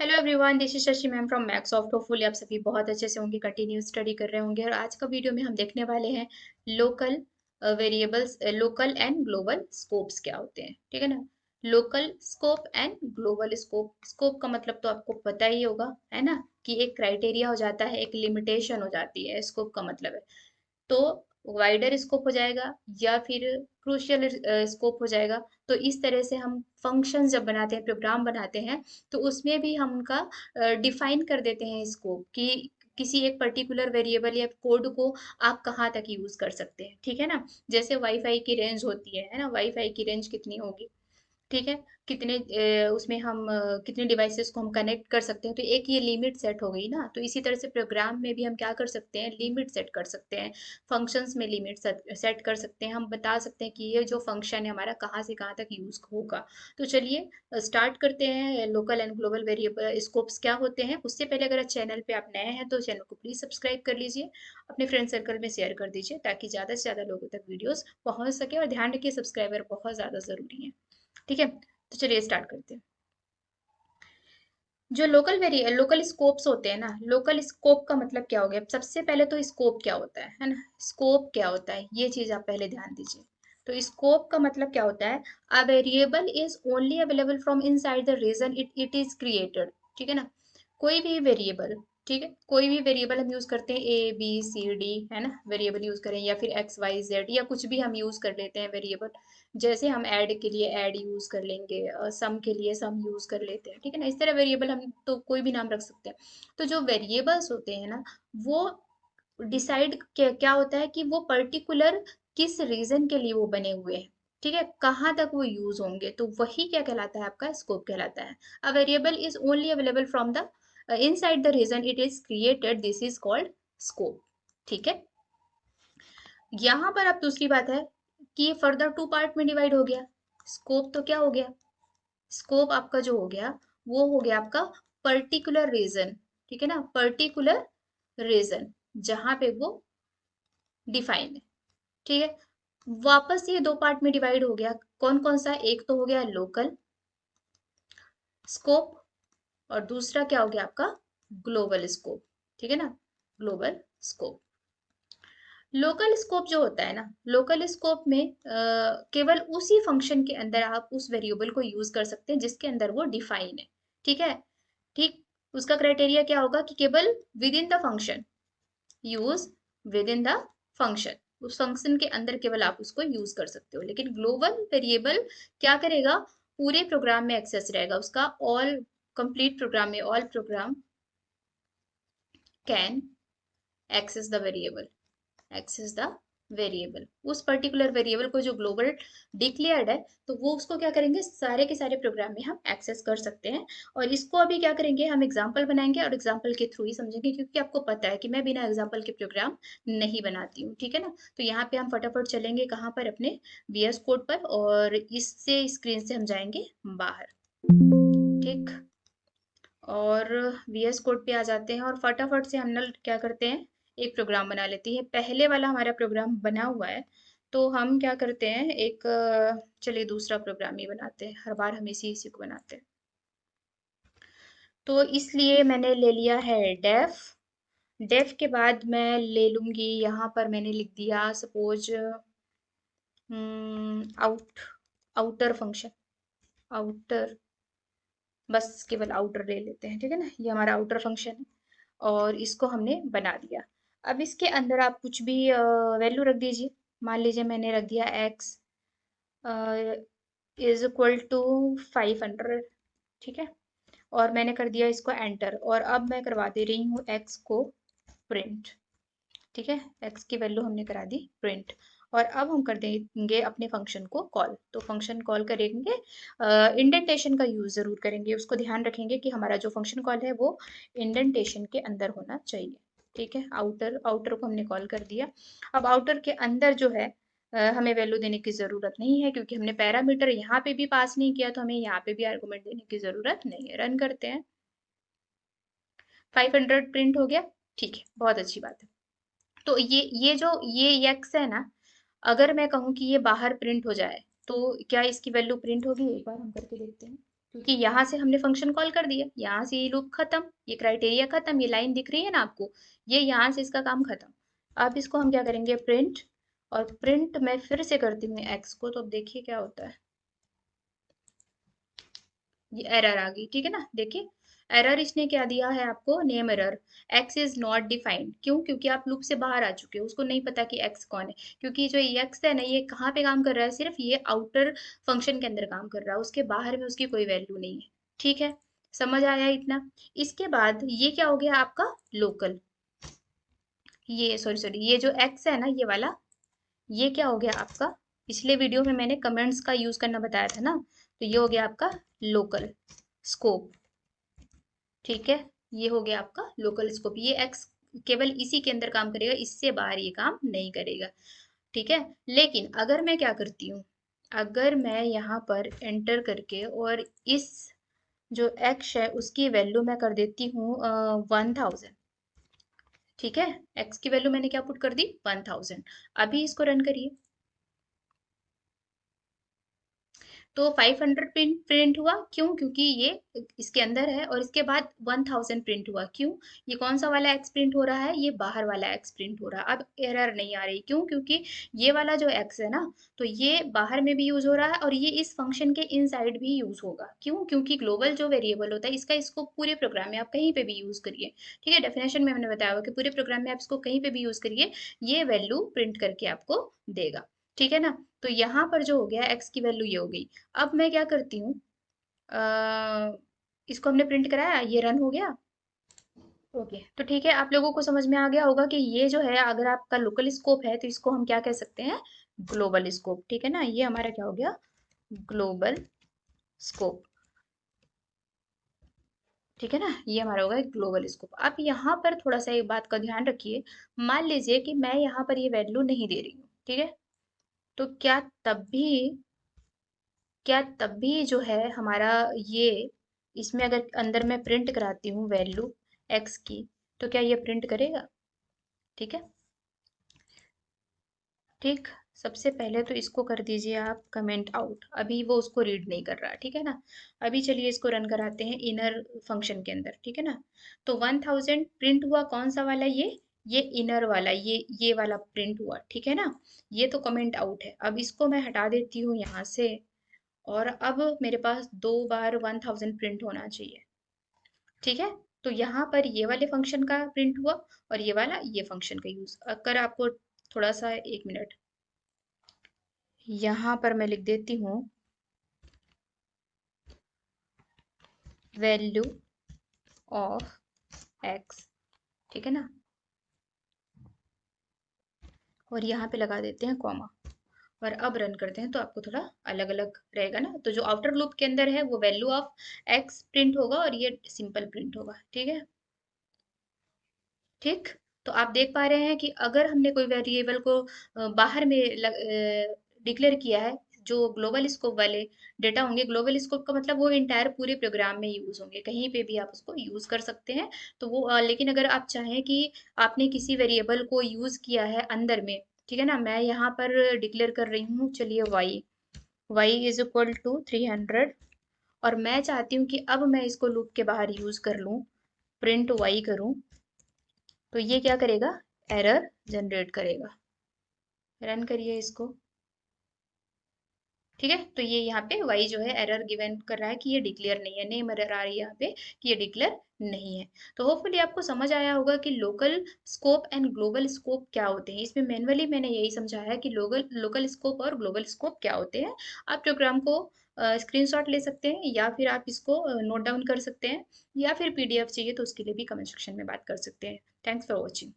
Hello everyone, this is Shashi ma'am from Maxsoft. Hopefully आप सभी बहुत अच्छे से होंगे, कंटिन्यू स्टडी कर रहे होंगे। और आज का वीडियो में हम देखने वाले हैं local variables, local and global scopes क्या होते हैं। ठीक है ना। Local scope and global scope. Scope का मतलब तो आपको पता ही होगा, है ना, कि एक क्राइटेरिया हो जाता है, एक लिमिटेशन हो जाती है। स्कोप का मतलब है तो वाइडर स्कोप हो जाएगा या फिर क्रूशियल स्कोप हो जाएगा। तो इस तरह से हम फंक्शन जब बनाते हैं, प्रोग्राम बनाते हैं, तो उसमें भी हम उनका डिफाइन कर देते हैं स्कोप कि किसी एक पर्टिकुलर वेरिएबल या कोड को आप कहाँ तक यूज कर सकते हैं। ठीक है ना। जैसे वाईफाई की रेंज होती है ना, वाईफाई की रेंज कितनी होगी। ठीक है। कितने उसमें हम कितने डिवाइसेस को हम कनेक्ट कर सकते हैं, तो एक ये लिमिट सेट हो गई ना। तो इसी तरह से प्रोग्राम में भी हम क्या कर सकते हैं, लिमिट सेट कर सकते हैं। फंक्शंस में लिमिट सेट कर सकते हैं। हम बता सकते हैं कि ये जो फंक्शन है हमारा कहाँ से कहाँ तक यूज होगा। तो चलिए स्टार्ट करते हैं। Local and global variable scopes क्या होते हैं। उससे पहले अगर चैनल पे आप नए हैं तो चैनल को प्लीज सब्सक्राइब कर लीजिए, अपने फ्रेंड सर्कल में शेयर कर दीजिए ताकि ज़्यादा से ज़्यादा लोगों तक वीडियोस पहुंच सके। और ध्यान रखिए, सब्सक्राइबर बहुत ज़्यादा ज़रूरी है। ठीक है। तो चलिए स्टार्ट करते हैं। जो लोकल स्कोप्स होते हैं ना, लोकल स्कोप का मतलब क्या हो गया। सबसे पहले तो स्कोप क्या होता है ना। स्कोप क्या होता है, ये चीज आप पहले ध्यान दीजिए। तो स्कोप का मतलब क्या होता है, a variable is only available from inside the region it is created. ठीक है ना। कोई भी वेरिएबल, ठीक है, कोई भी वेरिएबल हम यूज करते हैं, ए बी सी डी, है ना, वेरिएबल यूज करें या फिर एक्स वाई जेड या कुछ भी हम यूज कर लेते हैं वेरिएबल। जैसे हम ऐड के लिए ऐड यूज कर लेंगे, सम के लिए सम यूज कर लेते हैं। ठीक है ना। इस तरह वेरिएबल हम तो कोई भी नाम रख सकते हैं। तो जो वेरिएबल्स होते हैं ना, वो डिसाइड क्या होता है कि वो पर्टिकुलर किस रीजन के लिए वो बने हुए हैं। ठीक है, कहाँ तक वो यूज होंगे, तो वही क्या कहलाता है, आपका स्कोप कहलाता है। A variable is only available from the inside the region it is created, this is called scope. ठीक है। यहाँ पर अब दूसरी बात है कि फर्दर टू पार्ट में डिवाइड हो गया। स्कोप तो क्या हो गया, स्कोप आपका जो हो गया वो हो गया आपका पर्टिकुलर रीजन। ठीक है ना, पर्टिकुलर रीजन जहां पे वो डिफाइन है। ठीक है। वापस ये दो पार्ट में डिवाइड हो गया। कौन कौन सा, एक तो हो गया लोकल स्कोप और दूसरा क्या हो गया आपका ग्लोबल स्कोप। ठीक है ना, ग्लोबल स्कोप। लोकल स्कोप जो होता है ना, लोकल स्कोप में केवल उसी फंक्शन के अंदर आप उस वेरिएबल को यूज कर सकते हैं जिसके अंदर वो डिफाइन है। ठीक है। ठीक। उसका क्राइटेरिया क्या होगा कि केवल with in the function, use with in the function, उस फंक्शन के अंदर केवल आप उसको यूज कर सकते हो। लेकिन ग्लोबल वेरिएबल क्या करेगा, पूरे प्रोग्राम में एक्सेस रहेगा उसका। ऑल कंप्लीट प्रोग्राम में all program can access the variable, access the variable. उस पर्टिकुलर वेरिएबल को जो ग्लोबल डिक्लेयर्ड है, तो वो उसको क्या करेंगे, सारे के सारे प्रोग्राम में हम एक्सेस कर सकते हैं। और इसको अभी क्या करेंगे, हम एग्जांपल बनाएंगे और एग्जांपल के थ्रू ही समझेंगे, क्योंकि आपको पता है कि मैं बिना एग्जांपल के प्रोग्राम नहीं बनाती हूँ। ठीक है ना। तो यहाँ पे हम फटाफट चलेंगे कहाँ पर, अपने वीएस कोड पर, और इससे स्क्रीन से हम जाएंगे बाहर। ठीक। और वीएस कोड पे आ जाते हैं और फटाफट से हम ना क्या करते हैं, एक प्रोग्राम बना लेते हैं। पहले वाला हमारा प्रोग्राम बना हुआ है, तो हम क्या करते हैं, एक चलिए दूसरा प्रोग्राम ही बनाते हैं। हर बार हम इसी इसी को बनाते हैं, तो इसलिए मैंने ले लिया है डेफ। डेफ के बाद मैं ले लूंगी, यहाँ पर मैंने लिख दिया suppose out, outer function, outer, बस केवल आउटर ले लेते हैं। ठीक है ना, ये हमारा आउटर फंक्शन है और इसको हमने बना दिया। अब इसके अंदर आप कुछ भी वैल्यू रख दीजिए। मान लीजिए मैंने रख दिया x इज इक्वल टू 500। ठीक है। और मैंने कर दिया इसको एंटर, और अब मैं करवा दे रही हूँ x को प्रिंट। ठीक है, x की वैल्यू हमने करा दी प्रिंट। और अब हम कर देंगे अपने फंक्शन को कॉल। तो फंक्शन कॉल करेंगे, इंडेंटेशन का यूज जरूर करेंगे। उसको ध्यान रखेंगे कि हमारा जो फंक्शन कॉल है वो इंडेंटेशन के अंदर होना चाहिए। ठीक है। आउटर, आउटर को हमने कॉल कर दिया। अब आउटर के अंदर जो है हमें वैल्यू देने की जरूरत नहीं है, क्योंकि हमने पैरामीटर यहाँ पे भी पास नहीं किया, तो हमें यहाँ पे भी आर्गुमेंट देने की जरूरत नहीं है। रन करते हैं। 500 प्रिंट हो गया। ठीक है, बहुत अच्छी बात है। तो ये जो ये x है ना, अगर मैं कहूँ कि ये बाहर प्रिंट हो जाए, तो क्या इसकी वैल्यू प्रिंट होगी, एक बार हम करके देखते हैं। क्योंकि यहाँ से हमने फंक्शन कॉल कर दिया, यहाँ से ये लूप खत्म, ये क्राइटेरिया खत्म, ये लाइन दिख रही है ना आपको, ये यहाँ से इसका काम खत्म। अब इसको हम क्या करेंगे, प्रिंट, और प्रिंट मैं फिर से करती हूँ एक्स को, तो अब देखिए क्या होता है, ये एरर आ गई, ठीक है ना, देखिए एरर इसने क्या दिया है आपको, name error, x is not defined. क्यों? क्योंकि आप लूप से बाहर आ चुके हो, उसको नहीं पता कि एक्स कौन है, क्योंकि जो एक्स है ना, ये कहाँ पे काम कर रहा है, सिर्फ ये आउटर फंक्शन के अंदर काम कर रहा है, उसके बाहर में उसकी कोई वैल्यू नहीं है। ठीक है, समझ आया इतना? इसके बाद ये क्या हो गया आपका लोकल, ये सॉरी सॉरी, ये जो एक्स है ना ये वाला, ये क्या हो गया आपका, पिछले वीडियो में मैंने कमेंट्स का यूज करना बताया था ना, तो ये हो गया आपका लोकल स्कोप। ठीक है, ये हो गया आपका लोकल स्कोप, ये एक्स केवल इसी के अंदर काम करेगा, इससे बाहर ये काम नहीं करेगा। ठीक है, लेकिन अगर मैं क्या करती हूँ, अगर मैं यहाँ पर एंटर करके और इस जो एक्स है उसकी वैल्यू मैं कर देती हूँ 1000, ठीक है, एक्स की वैल्यू मैंने क्या पुट कर दी, 1000। अभी इसको रन करिए, तो 500 प्रिंट हुआ, क्यों? क्योंकि ये इसके अंदर है, और इसके बाद 1000 प्रिंट हुआ, क्यों? ये कौन सा वाला एक्स प्रिंट हो रहा है, ये बाहर वाला एक्स प्रिंट हो रहा है। अब एरर नहीं आ रही, क्यों? क्योंकि ये वाला जो एक्स है ना, तो ये बाहर में भी यूज हो रहा है, और ये इस फंक्शन के इनसाइड भी यूज होगा। क्यों? क्योंकि ग्लोबल जो वेरिएबल होता है, इसका इसको पूरे प्रोग्राम में आप कहीं पे भी यूज करिए, ठीक है, डेफिनेशन में हमने बताया हुआ कि पूरे प्रोग्राम में आप इसको कहीं पे भी यूज करिए, ये वैल्यू प्रिंट करके आपको देगा। ठीक है ना, तो यहाँ पर जो हो गया एक्स की वैल्यू ये हो गई। अब मैं क्या करती हूँ, इसको हमने प्रिंट कराया, ये रन हो गया। ओके, तो ठीक है, आप लोगों को समझ में आ गया होगा कि ये जो है, अगर आपका लोकल स्कोप है तो इसको हम क्या कह सकते हैं, ग्लोबल स्कोप। ठीक है ना, ये हमारा क्या हो गया, ग्लोबल स्कोप। ठीक है ना, ये हमारा होगा ग्लोबल स्कोप। अब यहाँ पर थोड़ा सा एक बात का ध्यान रखिए, मान लीजिए कि मैं यहाँ पर ये वैल्यू नहीं दे रही हूँ, ठीक है, तो क्या तब भी जो है हमारा ये, इसमें अगर अंदर मैं प्रिंट कराती हूँ वैल्यू एक्स की, तो क्या ये प्रिंट करेगा? ठीक है, ठीक, सबसे पहले तो इसको कर दीजिए आप कमेंट आउट, अभी वो उसको रीड नहीं कर रहा, ठीक है ना। अभी चलिए इसको रन कराते हैं इनर फंक्शन के अंदर, ठीक है ना। तो 1000 प्रिंट हुआ, कौन सा वाला, ये इनर वाला, ये वाला प्रिंट हुआ, ठीक है ना। ये तो कमेंट आउट है, अब इसको मैं हटा देती हूँ यहाँ से, और अब मेरे पास 2 बार 1000 प्रिंट होना चाहिए। ठीक है, तो यहाँ पर ये वाले फंक्शन का प्रिंट हुआ, और ये वाला ये फंक्शन का यूज, अगर आपको थोड़ा सा, 1 मिनट, यहाँ पर मैं लिख देती हूँ वैल्यू ऑफ एक्स, ठीक है ना, और यहाँ पे लगा देते हैं कॉमा, और अब रन करते हैं तो आपको थोड़ा अलग अलग रहेगा ना। तो जो आउटर लूप के अंदर है वो वैल्यू ऑफ एक्स प्रिंट होगा, और ये सिंपल प्रिंट होगा, ठीक है। ठीक, तो आप देख पा रहे हैं कि अगर हमने कोई वेरिएबल को बाहर में डिक्लेयर किया है, जो ग्लोबल स्कोप वाले डेटा होंगे, ग्लोबल स्कोप का मतलब वो इंटायर पूरे प्रोग्राम में यूज होंगे, कहीं पे भी आप उसको यूज कर सकते हैं। तो वो लेकिन अगर आप चाहें कि आपने किसी वेरिएबल को यूज किया है अंदर में, ठीक है ना, मैं यहाँ पर डिक्लेयर कर रही हूँ, चलिए वाई इज इक्वल टू 300, और मैं चाहती हूँ कि अब मैं इसको लूप के बाहर यूज कर लूँ, प्रिंट वाई करूँ, तो ये क्या करेगा, एरर जनरेट करेगा। रन करिए इसको, ठीक है, तो ये यहाँ पे y जो है एरर गिवन कर रहा है कि ये डिक्लेयर नहीं है, नेम एरर आ रही है यहाँ पे कि ये डिक्लेयर नहीं है। तो होपफुली आपको समझ आया होगा कि local scope and global scope क्या होते हैं। इसमें मैनुअली मैंने यही समझाया है कि लोकल लोकल स्कोप और ग्लोबल स्कोप क्या होते हैं। आप प्रोग्राम को स्क्रीनशॉट ले सकते हैं, या फिर आप इसको नोट डाउन कर सकते हैं, या फिर पीडीएफ चाहिए तो उसके लिए भी कमेंट सेक्शन में बात कर सकते हैं। Thanks for watching.